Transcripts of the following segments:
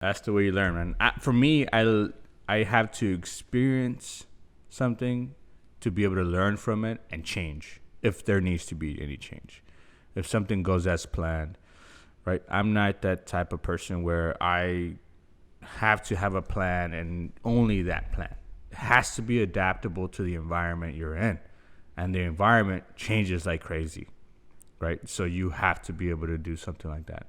That's the way you learn, man. For me, I have to experience something to be able to learn from it and change if there needs to be any change. If something goes as planned, right? I'm not that type of person where I have to have a plan and only that plan. It has to be adaptable to the environment you're in. And the environment changes like crazy, right? So you have to be able to do something like that.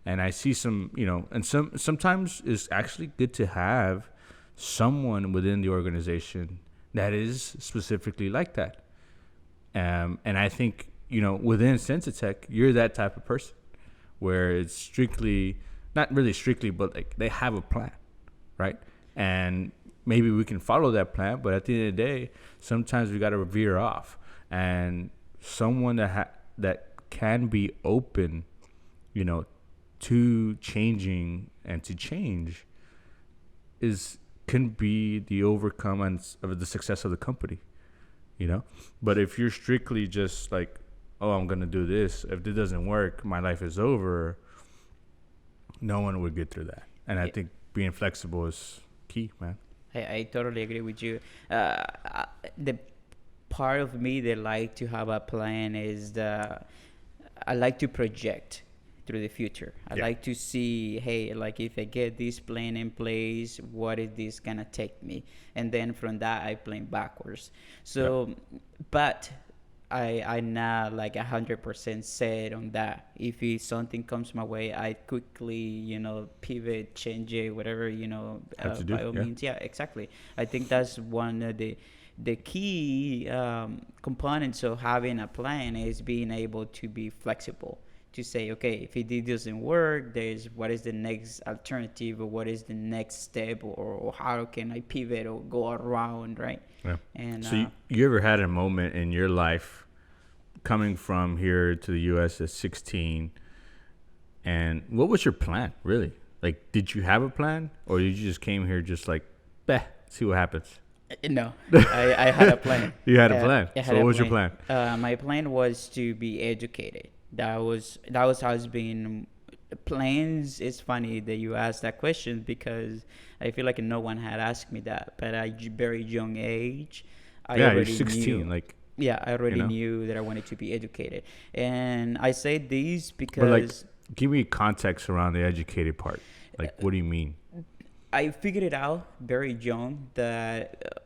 And I see some, and sometimes it's actually good to have someone within the organization that is specifically like that. And I think, within Sensitech, you're that type of person where it's strictly, not really strictly, but like they have a plan, right? And maybe we can follow that plan, but at the end of the day, sometimes we got to veer off. And someone that can be open, to changing and to change can be the overcome of the success of the company, But if you're strictly just like, oh, I'm gonna do this. If this doesn't work, my life is over. No one would get through that. And I think being flexible is key, man. I totally agree with you. The part of me that like to have a plan is I like to project through the future. I like to see, hey, like if I get this plan in place, what is this gonna take me? And then from that, I plan backwards. So, but I'm not like 100% set on that. If something comes my way, I quickly, pivot, change it, whatever, by all means. Yeah, exactly. I think that's one of the key components of having a plan is being able to be flexible. To say, okay, if it doesn't work, what is the next alternative, or what is the next step, or how can I pivot or go around, right? Yeah. And so you ever had a moment in your life coming from here to the U.S. at 16, and what was your plan, really? Like, did you have a plan, or did you just came here just like, see what happens? No, I had a plan. You had a plan. So what was your plan? My plan was to be educated. That was has been plans. It's funny that you asked that question because I feel like no one had asked me that. But at a very young age, you're 16. I already knew that I wanted to be educated, and I say this because. But like, give me context around the educated part. Like, what do you mean? I figured it out very young that.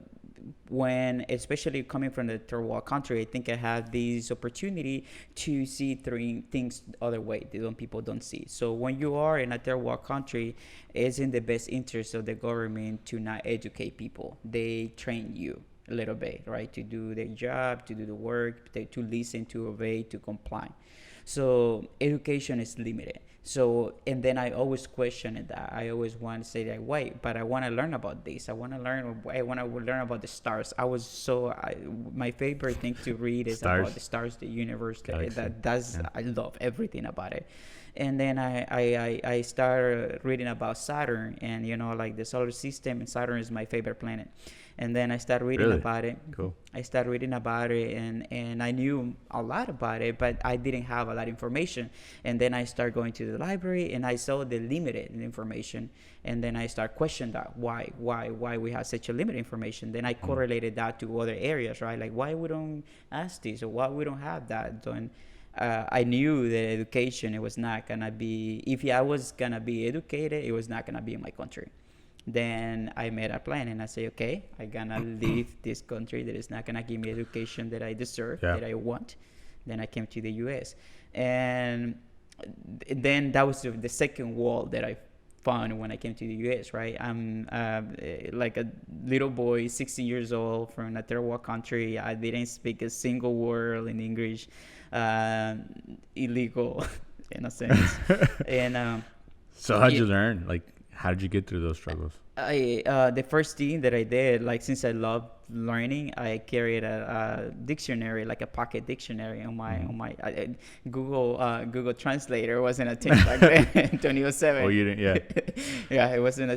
When, especially coming from the third world country, I think I had this opportunity to see things the other way that people don't see. So when you are in a third world country, it's in the best interest of the government to not educate people. They train you a little bit, right, to do their job, to do the work, to listen, to obey, to comply. So education is limited. So, and then I always question that. I always want to say that, wait, but I want to learn about this. I want to learn about the stars. My favorite thing to read is about the stars, the universe. I love everything about it. And then I started reading about Saturn, and like the solar system, and Saturn is my favorite planet. And then I started reading about it. Cool. I started reading about it, and I knew a lot about it, but I didn't have a lot of information. And then I started going to the library, and I saw the limited information. And then I started questioning that, why we have such a limited information. Then I correlated that to other areas, right? Like, why we don't ask this, or why we don't have that done. I knew that education, it was not going to be, if I was going to be educated, it was not going to be in my country. Then I made a plan, and I say, okay, I'm going to leave this country that is not going to give me education that I deserve, that I want. Then I came to the U.S. And then that was the second wall that I found when I came to the U.S., right? I'm like a little boy, 16 years old, from a third world country. I didn't speak a single word in English, illegal in a sense. And so how'd you learn? Like, how did you get through those struggles? The first thing that I did, like, since I love learning, I carried a dictionary, like a pocket dictionary on my Google Translator wasn't a thing back then in 2007. Oh, you didn't? Yeah. Yeah, it wasn't a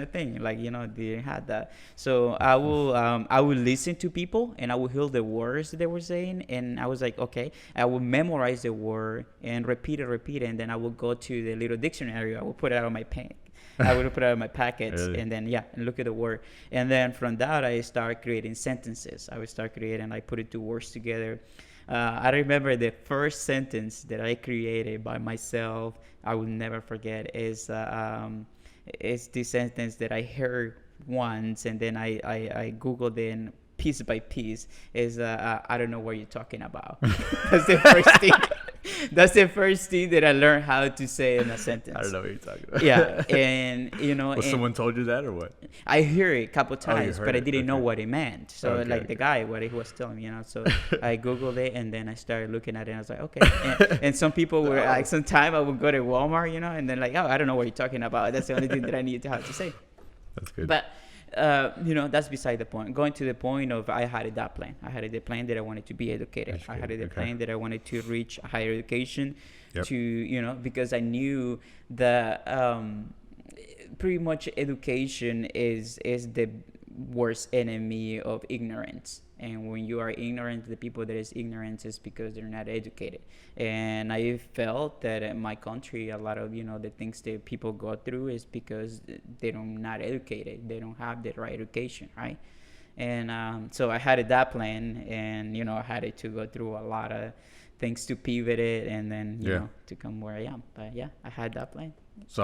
thing. Like, didn't have that. So I will listen to people, and I will hear the words they were saying, and I was like, okay, I will memorize the word and repeat it, and then I will go to the little dictionary. I will put it out on my pen. I would put it in my packets, Really? and then and look at the word. And then from that, I start creating sentences. I would start creating, I put it two words together. I remember the first sentence that I created by myself. I will never forget. Is the sentence that I heard once, and then I googled it, and piece by piece is I don't know what you're talking about. That's the first thing. That's the first thing that I learned how to say in a sentence. I don't know what you're talking about. Yeah, and Well, someone told you that or what? I hear it a couple Oh, you times, heard but I it. didn't know Okay. what it meant. So Okay, like okay. the guy, what he was telling me, So I googled it, and then I started looking at it, and I was like, okay. And some people were like, sometime I would go to Walmart, and then like, oh, I don't know what you're talking about. That's the only thing that I need to have to say. That's good. But that's beside the point. Going to the point of I had that plan. I had the plan that I wanted to be educated. I had the plan that I wanted to reach higher education. Yep. To because I knew that pretty much education is the worst enemy of ignorance. And when you are ignorant, the people that is ignorant is because they're not educated. And I felt that in my country, a lot of the things that people go through is because they don't not educated. They don't have the right education, right? And so I had that plan, and I had to go through a lot of things to pivot it, and then to come where I am. But yeah, I had that plan. So